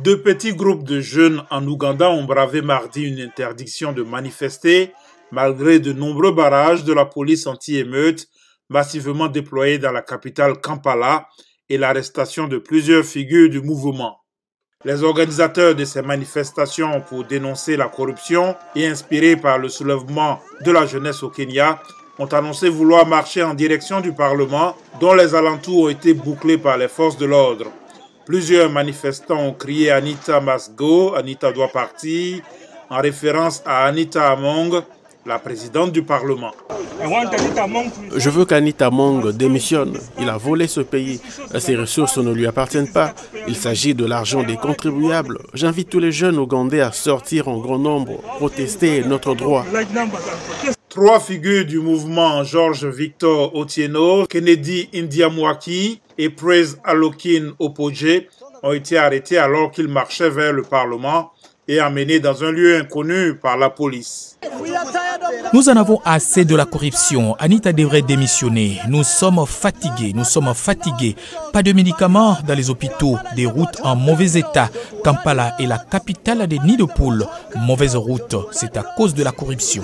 Deux petits groupes de jeunes en Ouganda ont bravé mardi une interdiction de manifester malgré de nombreux barrages de la police anti-émeute massivement déployés dans la capitale Kampala et l'arrestation de plusieurs figures du mouvement. Les organisateurs de ces manifestations pour dénoncer la corruption et inspirés par le soulèvement de la jeunesse au Kenya ont annoncé vouloir marcher en direction du Parlement dont les alentours ont été bouclés par les forces de l'ordre. Plusieurs manifestants ont crié « Anita must go »,« Anita doit partir », en référence à Anita Among, la présidente du Parlement. Je veux qu'Anita Among démissionne. Il a volé ce pays. Ses ressources ne lui appartiennent pas. Il s'agit de l'argent des contribuables. J'invite tous les jeunes Ougandais à sortir en grand nombre, protester notre droit. Trois figures du mouvement, George Victor Otieno, Kennedy Indiamwaki et Praise Alokin Opoje, ont été arrêtés alors qu'ils marchaient vers le Parlement et emmenés dans un lieu inconnu par la police. Nous en avons assez de la corruption. Anita devrait démissionner. Nous sommes fatigués. Pas de médicaments dans les hôpitaux, des routes en mauvais état. Kampala est la capitale des nids de poules. Mauvaise route, c'est à cause de la corruption.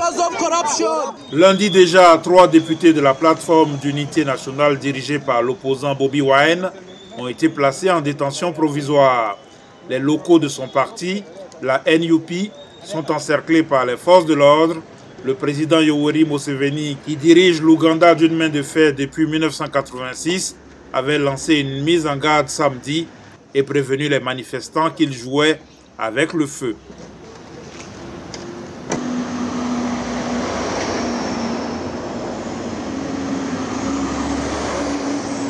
Lundi déjà, 3 députés de la plateforme d'unité nationale dirigée par l'opposant Bobi Wine ont été placés en détention provisoire. Les locaux de son parti, la NUP, sont encerclés par les forces de l'ordre. Le président Yoweri Museveni, qui dirige l'Ouganda d'une main de fer depuis 1986, avait lancé une mise en garde samedi et prévenu les manifestants qu'il jouait avec le feu.